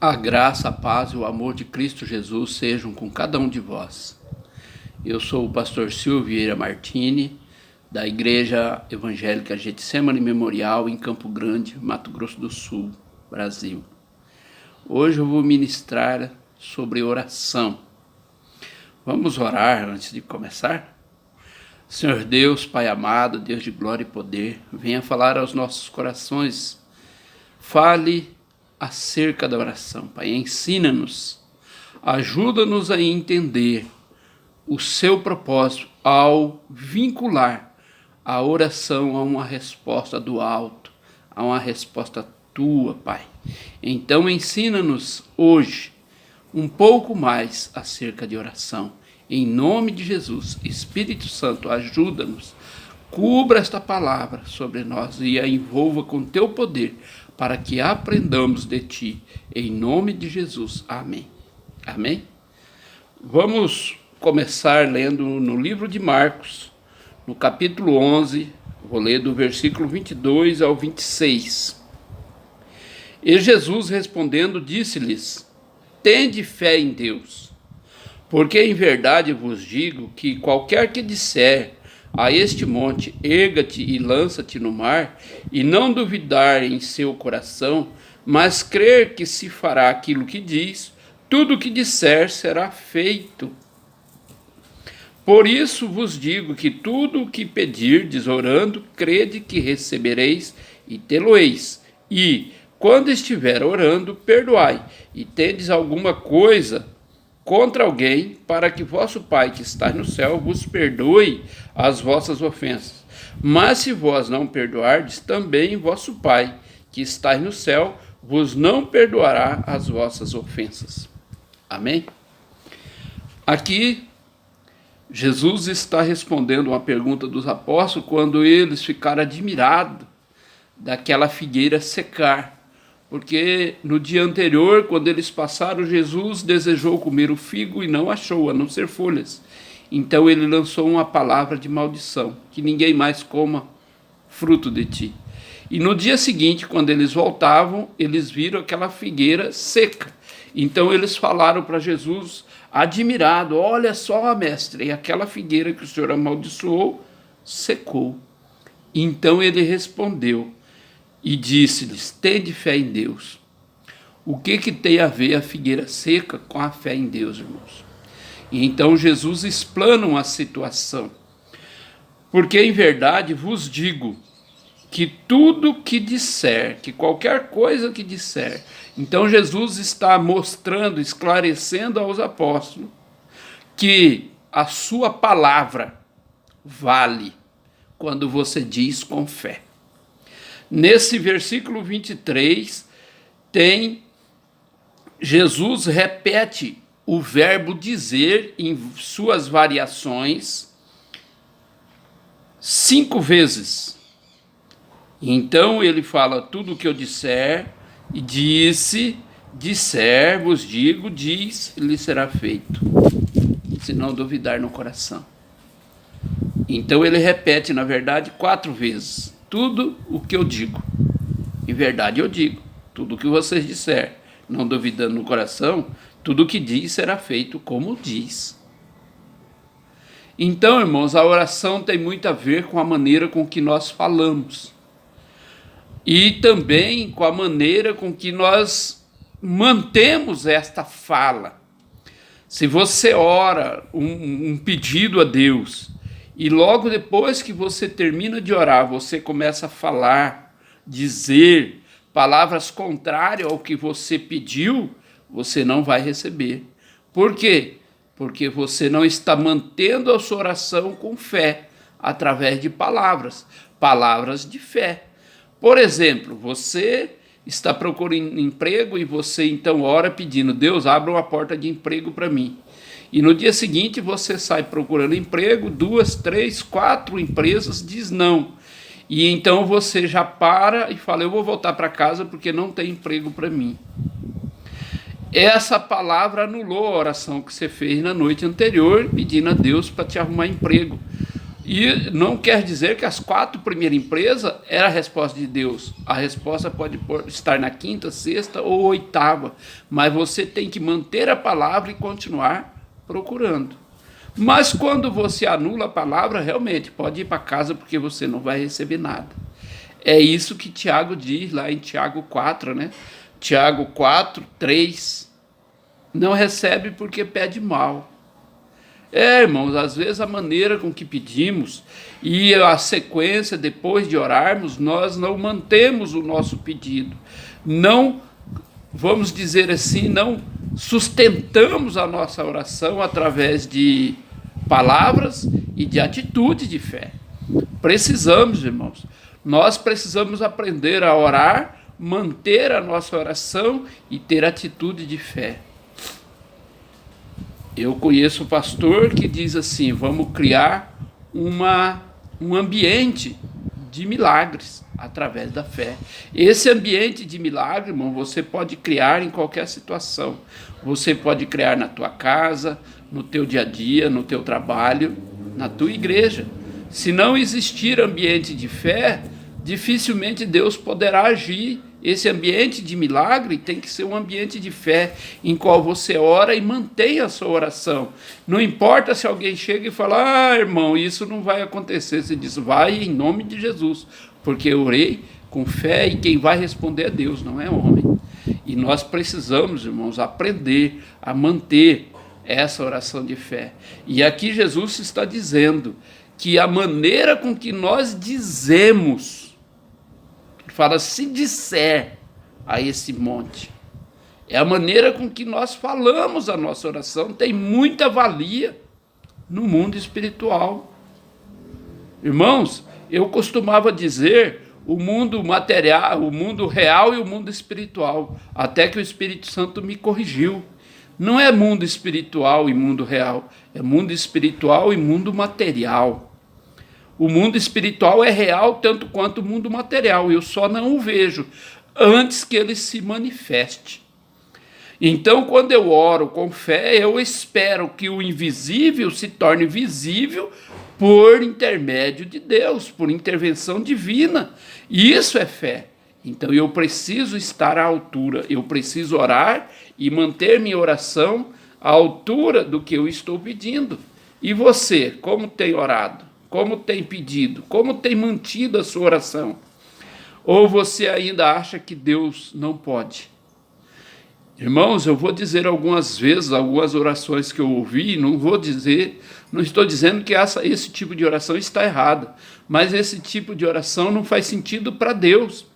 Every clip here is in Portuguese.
A graça, a paz e o amor de Cristo Jesus sejam com cada um de vós. Eu sou o pastor Silvio Vieira Martini, da Igreja Evangélica Getsemane Memorial, em Campo Grande, Mato Grosso do Sul, Brasil. Hoje eu vou ministrar sobre oração. Vamos orar antes de começar? Senhor Deus, Pai amado, Deus de glória e poder, venha falar aos nossos corações. Fale acerca da oração, Pai. Ensina-nos, ajuda-nos a entender o seu propósito ao vincular a oração a uma resposta do alto, a uma resposta tua, Pai. Então ensina-nos hoje um pouco mais acerca de oração. Em nome de Jesus, Espírito Santo, ajuda-nos, cubra esta palavra sobre nós e a envolva com teu poder, para que aprendamos de ti, em nome de Jesus. Amém. Amém? Vamos começar lendo no livro de Marcos, no capítulo 11, vou ler do versículo 22 ao 26. E Jesus respondendo disse-lhes: tende fé em Deus, porque em verdade vos digo que qualquer que disser a este monte, erga-te e lança-te no mar, e não duvidar em seu coração, mas crer que se fará aquilo que diz, tudo o que disser será feito. Por isso vos digo que tudo o que pedirdes orando, crede que recebereis e tê-lo-eis. E, quando estiver orando, perdoai, e tendes alguma coisa contra alguém, para que vosso Pai que está no céu vos perdoe as vossas ofensas. Mas se vós não perdoardes, também vosso Pai que está no céu vos não perdoará as vossas ofensas. Amém? Aqui, Jesus está respondendo uma pergunta dos apóstolos quando eles ficaram admirados daquela figueira secar. Porque no dia anterior, quando eles passaram, Jesus desejou comer o figo e não achou, a não ser folhas. Então ele lançou uma palavra de maldição, que ninguém mais coma fruto de ti. E no dia seguinte, quando eles voltavam, eles viram aquela figueira seca. Então eles falaram para Jesus, admirado: olha só, mestre, e aquela figueira que o Senhor amaldiçoou, secou. Então ele respondeu e disse-lhes: tende fé em Deus. O que tem a ver a figueira seca com a fé em Deus, irmãos? E então Jesus explana a situação. Porque em verdade vos digo que tudo que disser, que qualquer coisa que disser, então Jesus está mostrando, esclarecendo aos apóstolos que a sua palavra vale quando você diz com fé. Nesse versículo 23, Jesus repete o verbo dizer em suas variações 5 vezes. Então ele fala: tudo o que eu disser, e disser, vos digo, diz, lhe será feito, se não duvidar no coração. Então ele repete, na verdade, 4 vezes. Tudo o que eu digo, em verdade eu digo, tudo o que vocês disser, não duvidando no coração, tudo o que diz será feito como diz. Então, irmãos, a oração tem muito a ver com a maneira com que nós falamos e também com a maneira com que nós mantemos esta fala. Se você ora um pedido a Deus e logo depois que você termina de orar, você começa a falar, dizer palavras contrárias ao que você pediu, você não vai receber. Por quê? Porque você não está mantendo a sua oração com fé, através de palavras de fé. Por exemplo, você está procurando emprego e você então ora pedindo: Deus, abra uma porta de emprego para mim. E no dia seguinte você sai procurando emprego, 2, 3, 4 empresas diz não. E então você já para e fala: eu vou voltar para casa porque não tem emprego para mim. Essa palavra anulou a oração que você fez na noite anterior, pedindo a Deus para te arrumar emprego. E não quer dizer que as 4 primeiras empresas era a resposta de Deus. A resposta pode estar na 5ª, 6ª ou 8ª, mas você tem que manter a palavra e continuar procurando. Mas quando você anula a palavra, realmente pode ir para casa porque você não vai receber nada. É isso que Tiago diz lá em Tiago 4, né? Tiago 4, 3. Não recebe porque pede mal. Irmãos, às vezes a maneira com que pedimos e a sequência depois de orarmos, nós não mantemos o nosso pedido. Não, vamos dizer assim, não sustentamos a nossa oração através de palavras e de atitude de fé. Precisamos, irmãos, nós precisamos aprender a orar, manter a nossa oração e ter atitude de fé. Eu conheço um pastor que diz assim, vamos criar um ambiente de milagres através da fé. Esse ambiente de milagre, irmão, você pode criar em qualquer situação. Você pode criar na tua casa, no teu dia a dia, no teu trabalho, na tua igreja. Se não existir ambiente de fé, dificilmente Deus poderá agir. Esse ambiente de milagre tem que ser um ambiente de fé, em qual você ora e mantém a sua oração. Não importa se alguém chega e fala, irmão, isso não vai acontecer. Você diz, vai em nome de Jesus, porque eu orei com fé e quem vai responder é Deus, não é homem. E nós precisamos, irmãos, aprender a manter essa oração de fé. E aqui Jesus está dizendo que a maneira com que nós dizemos, fala, se disser a esse monte. É a maneira com que nós falamos a nossa oração, tem muita valia no mundo espiritual. Irmãos, eu costumava dizer o mundo material, o mundo real e o mundo espiritual, até que o Espírito Santo me corrigiu. Não é mundo espiritual e mundo real, é mundo espiritual e mundo material. O mundo espiritual é real tanto quanto o mundo material. Eu só não o vejo antes que ele se manifeste. Então, quando eu oro com fé, eu espero que o invisível se torne visível por intermédio de Deus, por intervenção divina. E isso é fé. Então, eu preciso estar à altura. Eu preciso orar e manter minha oração à altura do que eu estou pedindo. E você, como tem orado? Como tem pedido? Como tem mantido a sua oração? Ou você ainda acha que Deus não pode? Irmãos, eu vou dizer algumas vezes, algumas orações que eu ouvi, não estou dizendo que esse tipo de oração está errada, mas esse tipo de oração não faz sentido para Deus.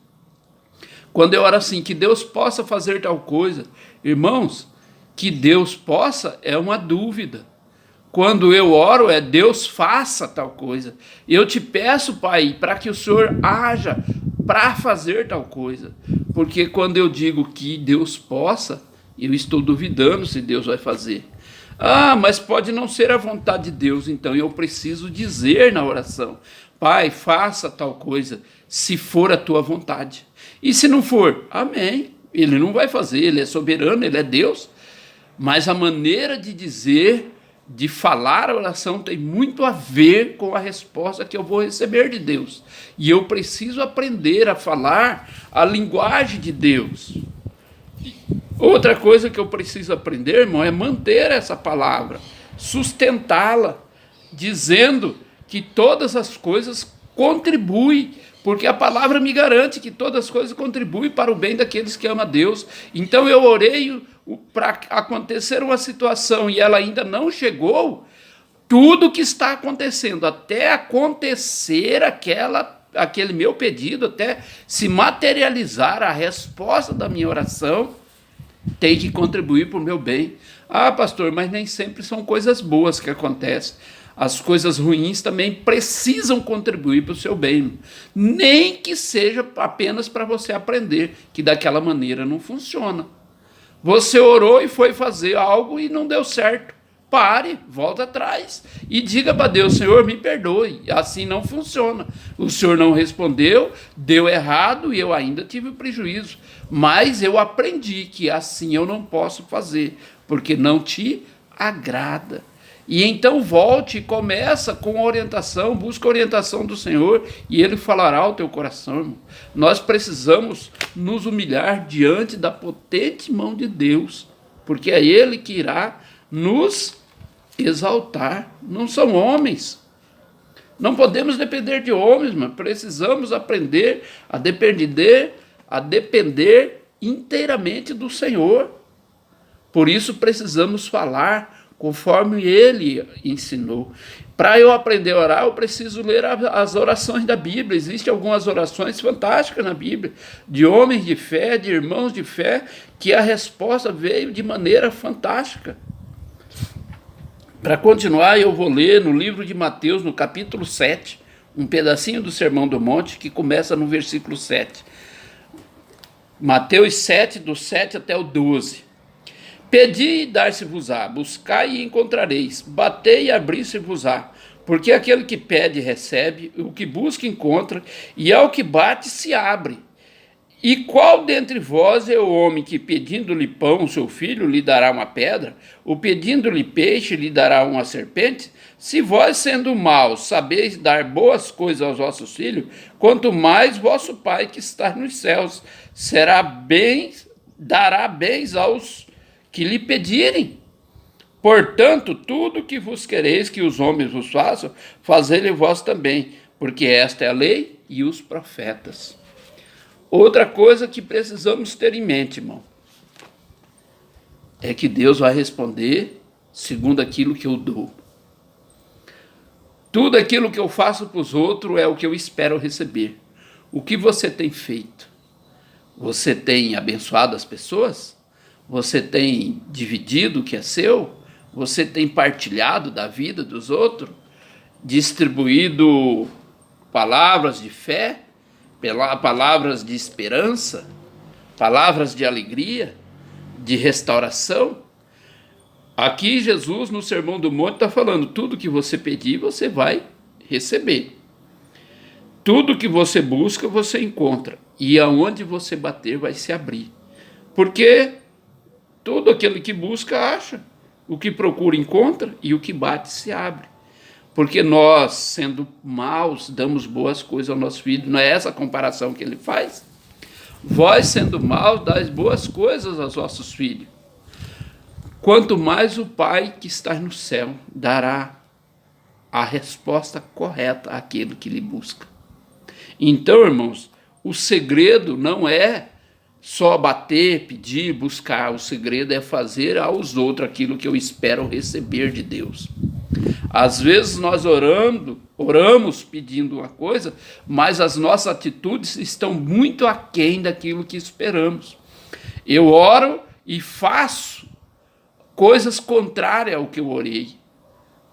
Quando eu oro assim, que Deus possa fazer tal coisa, irmãos, que Deus possa é uma dúvida. Quando eu oro, Deus faça tal coisa. Eu te peço, Pai, para que o Senhor haja para fazer tal coisa. Porque quando eu digo que Deus possa, eu estou duvidando se Deus vai fazer. Mas pode não ser a vontade de Deus, então eu preciso dizer na oração, Pai, faça tal coisa, se for a tua vontade. E se não for, amém. Ele não vai fazer, ele é soberano, ele é Deus. Mas a maneira de dizer, de falar a oração tem muito a ver com a resposta que eu vou receber de Deus. E eu preciso aprender a falar a linguagem de Deus. Outra coisa que eu preciso aprender, irmão, é manter essa palavra, sustentá-la, dizendo que todas as coisas contribuem, porque a palavra me garante que todas as coisas contribuem para o bem daqueles que amam a Deus. Então eu orei para acontecer uma situação e ela ainda não chegou, tudo que está acontecendo, até acontecer aquele meu pedido, até se materializar a resposta da minha oração, tem que contribuir para o meu bem. Pastor, mas nem sempre são coisas boas que acontecem. As coisas ruins também precisam contribuir para o seu bem. Nem que seja apenas para você aprender que daquela maneira não funciona. Você orou e foi fazer algo e não deu certo. Pare, volta atrás e diga para Deus, Senhor, me perdoe, assim não funciona. O Senhor não respondeu, deu errado e eu ainda tive prejuízo. Mas eu aprendi que assim eu não posso fazer, porque não te agrada. E então volte e começa com orientação, busca a orientação do Senhor e Ele falará ao teu coração, irmão. Nós precisamos nos humilhar diante da potente mão de Deus, porque é Ele que irá nos exaltar, não são homens. Não podemos depender de homens, mas precisamos aprender a depender inteiramente do Senhor. Por isso precisamos falar conforme Ele ensinou. Para eu aprender a orar, eu preciso ler as orações da Bíblia. Existem algumas orações fantásticas na Bíblia, de homens de fé, de irmãos de fé, que a resposta veio de maneira fantástica. Para continuar, eu vou ler no livro de Mateus, no capítulo 7, um pedacinho do Sermão do Monte, que começa no versículo 7. Mateus 7, do 7 até o 12. Pedi e dar-se-vos-á, buscai e encontrareis, batei e abrir-se-vos-á, porque aquele que pede recebe, o que busca encontra, e ao que bate se abre. E qual dentre vós é o homem que, pedindo-lhe pão, seu filho, lhe dará uma pedra? Ou pedindo-lhe peixe, lhe dará uma serpente? Se vós, sendo maus, sabeis dar boas coisas aos vossos filhos, quanto mais vosso Pai que está nos céus dará bens aos que lhe pedirem. Portanto, tudo que vos quereis que os homens vos façam, fazei-lhe vós também, porque esta é a lei e os profetas. Outra coisa que precisamos ter em mente, irmão, é que Deus vai responder segundo aquilo que eu dou. Tudo aquilo que eu faço para os outros é o que eu espero receber. O que você tem feito? Você tem abençoado as pessoas? Você tem dividido o que é seu? Você tem partilhado da vida dos outros? Distribuído palavras de fé? Palavras de esperança, palavras de alegria, de restauração. Aqui Jesus, no Sermão do Monte, está falando, tudo que você pedir, você vai receber. Tudo que você busca, você encontra. E aonde você bater, vai se abrir. Porque todo aquele que busca, acha. O que procura, encontra. E o que bate, se abre. Porque nós, sendo maus, damos boas coisas ao nosso filho. Não é essa a comparação que ele faz? Vós, sendo maus, dais boas coisas aos vossos filhos. Quanto mais o Pai que está no céu dará a resposta correta àquele que lhe busca. Então, irmãos, o segredo não é só bater, pedir, buscar. O segredo é fazer aos outros aquilo que eu espero receber de Deus. Às vezes nós oramos pedindo uma coisa, mas as nossas atitudes estão muito aquém daquilo que esperamos. Eu oro e faço coisas contrárias ao que eu orei.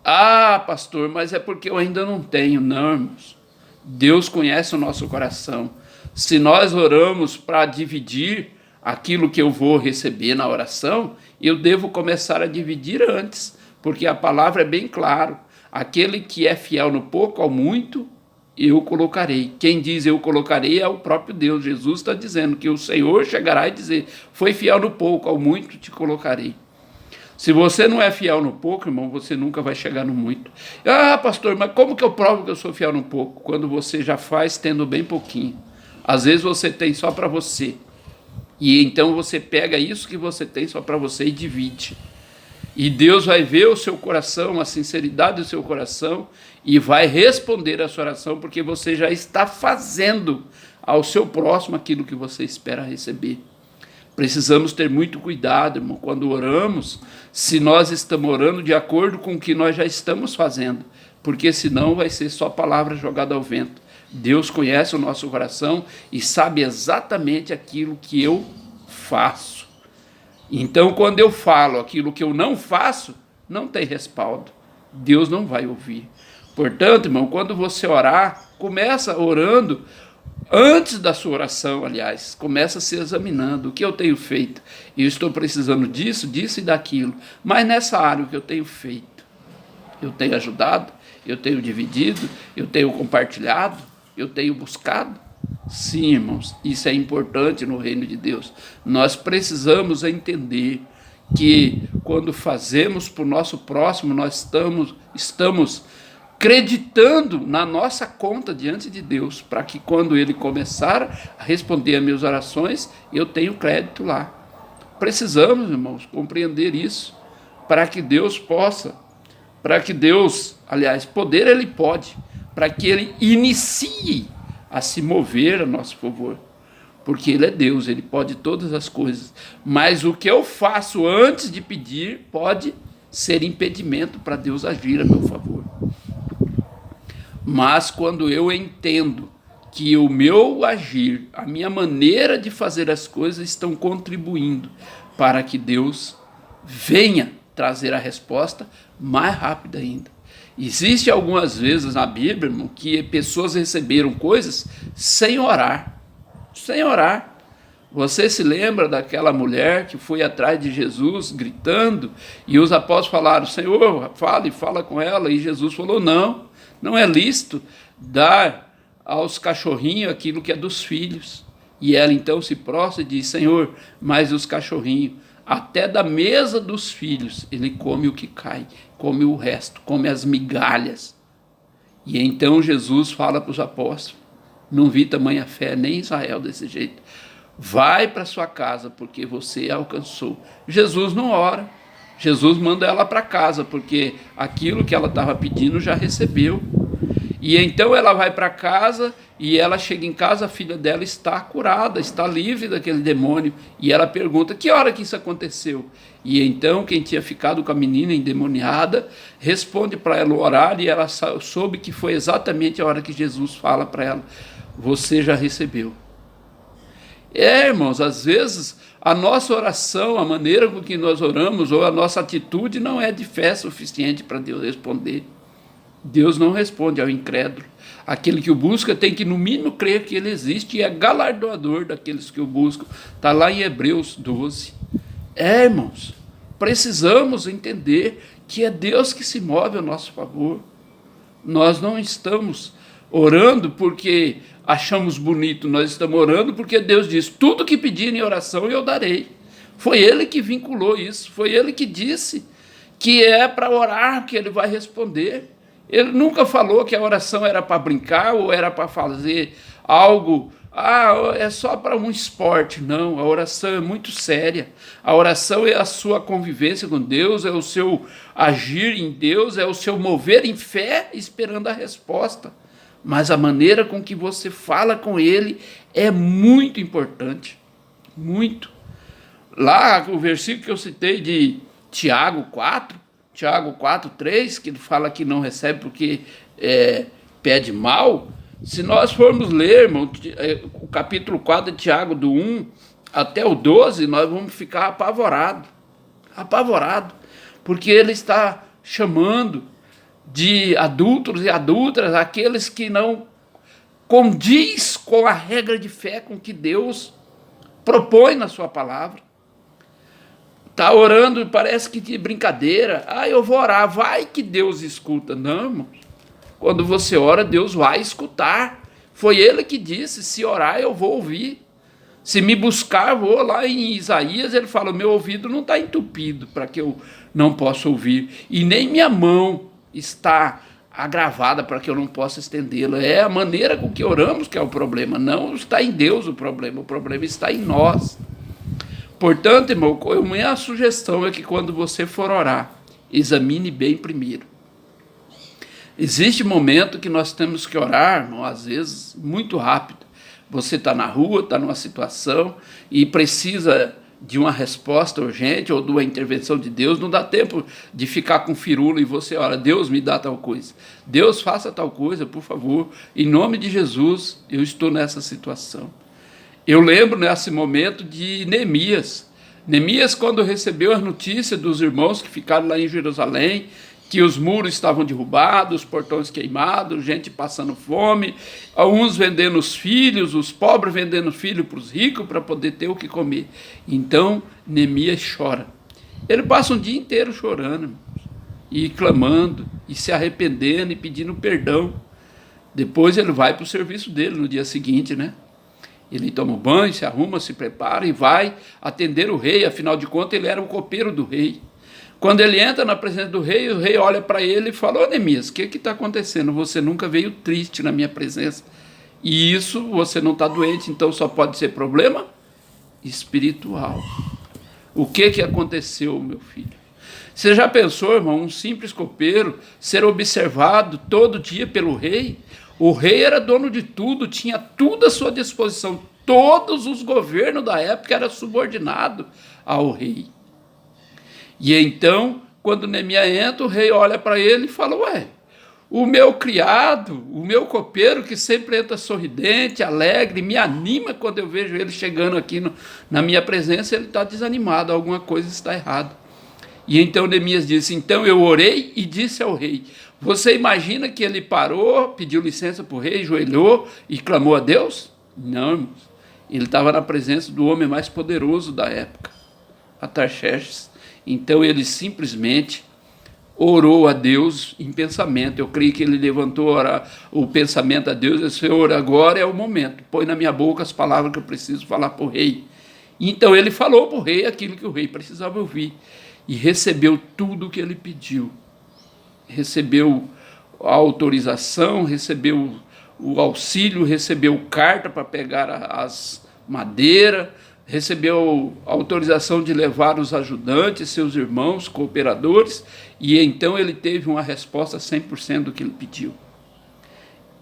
Ah, pastor, mas é porque eu ainda não tenho. Não, irmãos. Deus conhece o nosso coração. Se nós oramos para dividir aquilo que eu vou receber na oração, eu devo começar a dividir antes. Porque a palavra é bem clara. Aquele que é fiel no pouco, ao muito, eu colocarei. Quem diz eu colocarei é o próprio Deus. Jesus está dizendo que o Senhor chegará e dizer, foi fiel no pouco, ao muito te colocarei. Se você não é fiel no pouco, irmão, você nunca vai chegar no muito. Ah, pastor, mas como que eu provo que eu sou fiel no pouco? Quando você já faz tendo bem pouquinho. Às vezes você tem só para você. E então você pega isso que você tem só para você e divide. E Deus vai ver o seu coração, a sinceridade do seu coração, e vai responder a sua oração, porque você já está fazendo ao seu próximo aquilo que você espera receber. Precisamos ter muito cuidado, irmão, quando oramos, se nós estamos orando de acordo com o que nós já estamos fazendo, porque senão vai ser só palavra jogada ao vento. Deus conhece o nosso coração e sabe exatamente aquilo que eu faço. Então, quando eu falo aquilo que eu não faço, não tem respaldo. Deus não vai ouvir. Portanto, irmão, quando você orar, começa orando, antes da sua oração, aliás, começa se examinando. O que eu tenho feito? Eu estou precisando disso, disso e daquilo. Mas nessa área, o que eu tenho feito? Eu tenho ajudado? Eu tenho dividido? Eu tenho compartilhado? Eu tenho buscado? Sim, irmãos, isso é importante no reino de Deus. Nós precisamos entender que quando fazemos para o nosso próximo, nós estamos acreditando na nossa conta diante de Deus, para que quando Ele começar a responder às minhas orações, eu tenho crédito lá. Precisamos, irmãos, compreender isso, para que Deus possa, aliás, poder Ele pode, para que Ele inicie a se mover a nosso favor. Porque Ele é Deus, Ele pode todas as coisas. Mas o que eu faço antes de pedir pode ser impedimento para Deus agir a meu favor. Mas quando eu entendo que o meu agir, a minha maneira de fazer as coisas estão contribuindo para que Deus venha trazer a resposta mais rápida ainda. Existe algumas vezes na Bíblia, irmão, que pessoas receberam coisas sem orar. Sem orar. Você se lembra daquela mulher que foi atrás de Jesus gritando e os apóstolos falaram: Senhor, fala com ela, e Jesus falou: não é lícito dar aos cachorrinhos aquilo que é dos filhos. E ela então se prostra e diz: Senhor, mas os cachorrinhos, até da mesa dos filhos, ele come o que cai, come o resto, come as migalhas. E então Jesus fala para os apóstolos: não vi tamanha fé nem em Israel desse jeito. Vai para sua casa, porque você alcançou. Jesus não ora. Jesus manda ela para casa, porque aquilo que ela estava pedindo já recebeu. E então ela vai para casa, e ela chega em casa, a filha dela está curada, está livre daquele demônio. E ela pergunta: que hora que isso aconteceu? E então quem tinha ficado com a menina endemoniada responde para ela o horário, e ela soube que foi exatamente a hora que Jesus fala para ela: você já recebeu. Irmãos, às vezes a nossa oração, a maneira com que nós oramos, ou a nossa atitude não é de fé suficiente para Deus responder. Deus não responde ao incrédulo. Aquele que o busca tem que, no mínimo, crer que ele existe e é galardoador daqueles que o buscam. Está lá em Hebreus 12. Irmãos, precisamos entender que é Deus que se move a nosso favor. Nós não estamos orando porque achamos bonito, nós estamos orando porque Deus diz: tudo que pedirem em oração eu darei. Foi Ele que vinculou isso, foi Ele que disse que é para orar que Ele vai responder. Ele nunca falou que a oração era para brincar ou era para fazer algo, é só para um esporte. Não, a oração é muito séria. A oração é a sua convivência com Deus, é o seu agir em Deus, é o seu mover em fé esperando a resposta. Mas a maneira com que você fala com Ele é muito importante. Muito. Lá, o versículo que eu citei de Tiago 4:3, que ele fala que não recebe porque pede mal. Se nós formos ler, irmão, o capítulo 4 de Tiago, do 1 até o 12, nós vamos ficar apavorados, porque ele está chamando de adúlteros e adúlteras aqueles que não condiz com a regra de fé com que Deus propõe na sua palavra. Está orando e parece que de brincadeira. Eu vou orar, vai que Deus escuta. Não, irmão. Quando você ora, Deus vai escutar. Foi Ele que disse: se orar, eu vou ouvir. Se me buscar, vou. Lá em Isaías, ele fala: meu ouvido não está entupido para que eu não possa ouvir. E nem minha mão está agravada para que eu não possa estendê-la. É a maneira com que oramos que é o problema. Não está em Deus o problema está em nós. Portanto, irmão, a minha sugestão é que quando você for orar, examine bem primeiro. Existe momento que nós temos que orar, irmão, às vezes muito rápido. Você está na rua, está numa situação e precisa de uma resposta urgente ou de uma intervenção de Deus. Não dá tempo de ficar com firula e você ora: Deus, me dá tal coisa. Deus, faça tal coisa, por favor. Em nome de Jesus, eu estou nessa situação. Eu lembro nesse momento de Neemias. Neemias, quando recebeu as notícias dos irmãos que ficaram lá em Jerusalém, que os muros estavam derrubados, os portões queimados, gente passando fome, uns vendendo os filhos, os pobres vendendo filhos para os ricos para poder ter o que comer. Então, Neemias chora. Ele passa um dia inteiro chorando, e clamando, e se arrependendo, e pedindo perdão. Depois ele vai para o serviço dele no dia seguinte, né? Ele toma um banho, se arruma, se prepara e vai atender o rei. Afinal de contas, ele era o copeiro do rei. Quando ele entra na presença do rei, o rei olha para ele e fala: ô Neemias, o que está acontecendo? Você nunca veio triste na minha presença. E isso, você não está doente, então só pode ser problema espiritual. O que aconteceu, meu filho? Você já pensou, irmão, um simples copeiro ser observado todo dia pelo rei? O rei era dono de tudo, tinha tudo à sua disposição. Todos os governos da época eram subordinados ao rei. E então, quando Neemias entra, o rei olha para ele e fala: ué, o meu criado, o meu copeiro, que sempre entra sorridente, alegre, me anima quando eu vejo ele chegando aqui na minha presença, ele está desanimado, alguma coisa está errada. E então Neemias disse: então eu orei e disse ao rei. Você imagina que ele parou, pediu licença para o rei, ajoelhou e clamou a Deus? Não, irmãos. Ele estava na presença do homem mais poderoso da época, Artaxerxes. Então ele simplesmente orou a Deus em pensamento. Eu creio que ele levantou o pensamento a Deus e disse: Senhor, agora é o momento. Põe na minha boca as palavras que eu preciso falar para o rei. Então ele falou para o rei aquilo que o rei precisava ouvir. E recebeu tudo o que ele pediu. Recebeu a autorização, recebeu o auxílio, recebeu carta para pegar as madeiras, recebeu a autorização de levar os ajudantes, seus irmãos, cooperadores, e então ele teve uma resposta 100% do que ele pediu.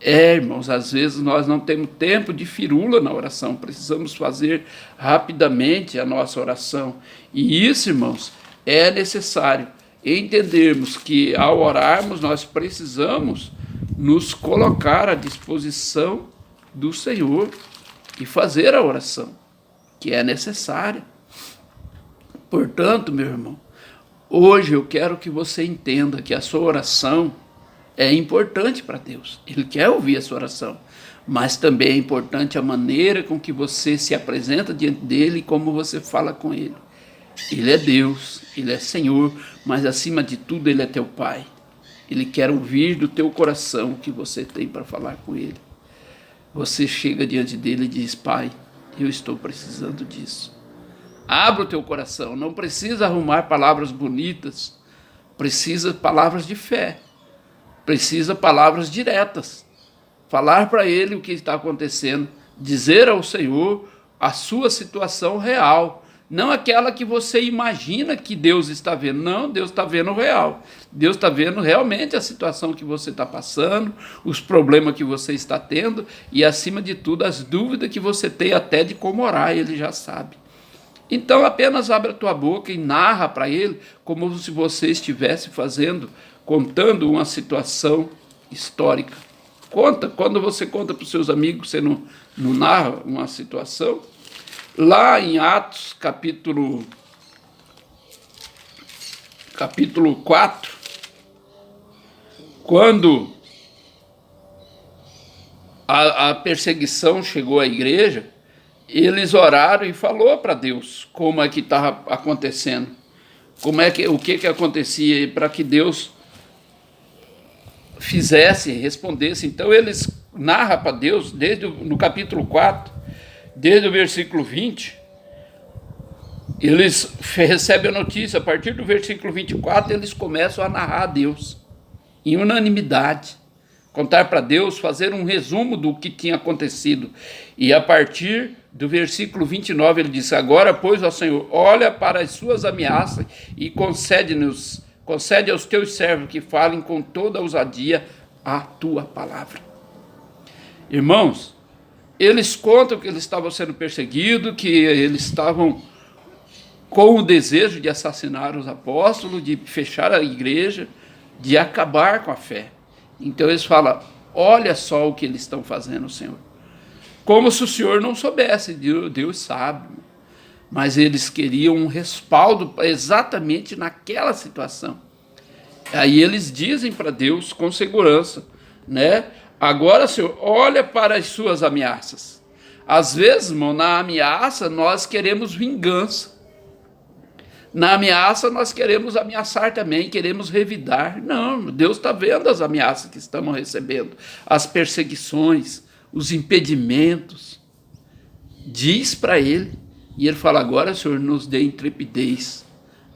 Irmãos, às vezes nós não temos tempo de firula na oração, precisamos fazer rapidamente a nossa oração. E isso, irmãos, é necessário entendermos que ao orarmos nós precisamos nos colocar à disposição do Senhor e fazer a oração que é necessária. Portanto, meu irmão, hoje eu quero que você entenda que a sua oração é importante para Deus. Ele quer ouvir a sua oração, mas também é importante a maneira com que você se apresenta diante dele e como você fala com ele. Ele é Deus, ele é Senhor, mas acima de tudo ele é teu Pai. Ele quer ouvir do teu coração o que você tem para falar com ele. Você chega diante dele e diz: Pai, eu estou precisando disso. Abra o teu coração, não precisa arrumar palavras bonitas, precisa palavras de fé, precisa palavras diretas. Falar para ele o que está acontecendo, dizer ao Senhor a sua situação real, não aquela que você imagina que Deus está vendo. Não, Deus está vendo o real. Deus está vendo realmente a situação que você está passando, os problemas que você está tendo e, acima de tudo, as dúvidas que você tem até de como orar, ele já sabe. Então, apenas abre a tua boca e narra para ele como se você estivesse contando uma situação histórica. Quando você conta para os seus amigos, você não narra uma situação. Lá em Atos, capítulo 4, quando a perseguição chegou à igreja, eles oraram e falou para Deus como é que estava acontecendo, o que acontecia para que Deus respondesse. Então eles narram para Deus, no capítulo 4, desde o versículo 20, eles recebem a notícia, a partir do versículo 24, eles começam a narrar a Deus, em unanimidade, contar para Deus, fazer um resumo do que tinha acontecido. E a partir do versículo 29, ele diz: agora, pois, ó Senhor, olha para as suas ameaças e concede aos teus servos que falem com toda ousadia a tua palavra. Irmãos, eles contam que eles estavam sendo perseguidos, que eles estavam com o desejo de assassinar os apóstolos, de fechar a igreja, de acabar com a fé. Então eles falam: olha só o que eles estão fazendo, Senhor. Como se o Senhor não soubesse, Deus sabe. Mas eles queriam um respaldo exatamente naquela situação. Aí eles dizem para Deus com segurança, né? Agora, Senhor, olha para as suas ameaças. Às vezes, irmão, na ameaça nós queremos vingança. Na ameaça nós queremos ameaçar também, queremos revidar. Não, Deus está vendo as ameaças que estamos recebendo, as perseguições, os impedimentos. diz para ele, e ele fala: agora, Senhor, nos dê intrepidez,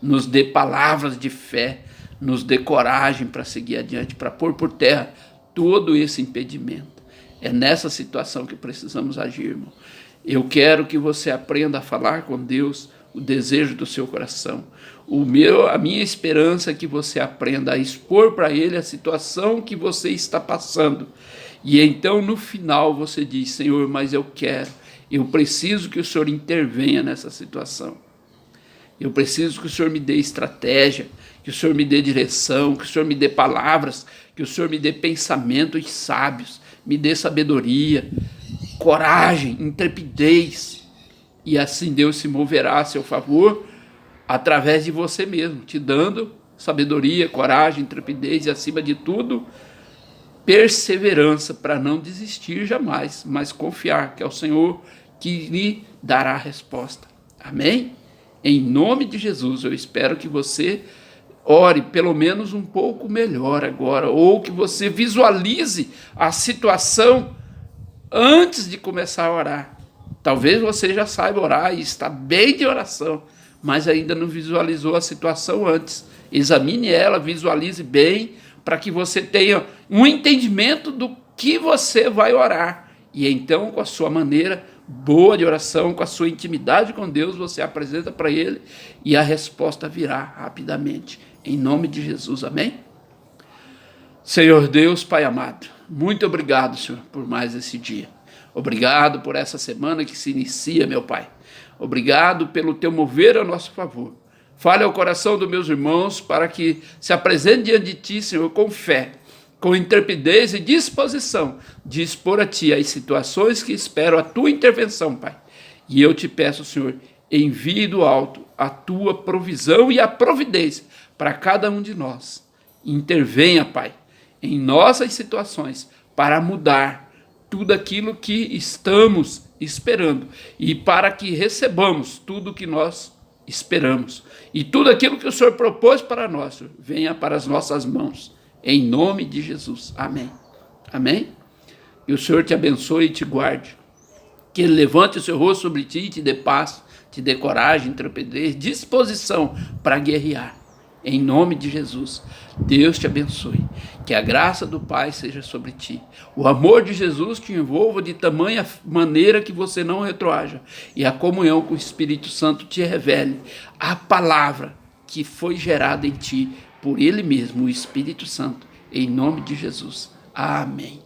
nos dê palavras de fé, nos dê coragem para seguir adiante, para pôr por terra todo esse impedimento. É nessa situação que precisamos agir, irmão. Eu quero que você aprenda a falar com Deus o desejo do seu coração. A minha esperança é que você aprenda a expor para Ele a situação que você está passando. E então, no final, você diz: Senhor, mas eu preciso que o Senhor intervenha nessa situação. Eu preciso que o Senhor me dê estratégia, que o Senhor me dê direção, que o Senhor me dê palavras, que o Senhor me dê pensamentos sábios, me dê sabedoria, coragem, intrepidez. E assim Deus se moverá a seu favor através de você mesmo, te dando sabedoria, coragem, intrepidez e, acima de tudo, perseverança para não desistir jamais, mas confiar que é o Senhor que lhe dará a resposta. Amém? Em nome de Jesus, eu espero que você ore pelo menos um pouco melhor agora, ou que você visualize a situação antes de começar a orar. Talvez você já saiba orar e está bem de oração, mas ainda não visualizou a situação antes. Examine ela, visualize bem, para que você tenha um entendimento do que você vai orar. E então, com a sua maneira boa de oração, com a sua intimidade com Deus, você apresenta para Ele e a resposta virá rapidamente. Em nome de Jesus, amém? Senhor Deus, Pai amado, muito obrigado, Senhor, por mais esse dia. Obrigado por essa semana que se inicia, meu Pai. Obrigado pelo teu mover a nosso favor. Fale ao coração dos meus irmãos para que se apresente diante de Ti, Senhor, com fé, com intrepidez e disposição de expor a Ti as situações que esperam a Tua intervenção, Pai. E eu te peço, Senhor, envie do alto a Tua provisão e a providência para cada um de nós. Intervenha, Pai, em nossas situações para mudar tudo aquilo que estamos esperando e para que recebamos tudo o que nós esperamos. E tudo aquilo que o Senhor propôs para nós, Senhor, venha para as nossas mãos. Em nome de Jesus. Amém. Amém? E o Senhor te abençoe e te guarde. Que Ele levante o seu rosto sobre ti e te dê paz, te dê coragem, intrepidez, disposição para guerrear. Em nome de Jesus, Deus te abençoe. Que a graça do Pai seja sobre ti. O amor de Jesus te envolva de tamanha maneira que você não retroaja. E a comunhão com o Espírito Santo te revele a palavra que foi gerada em ti por Ele mesmo, o Espírito Santo. Em nome de Jesus. Amém.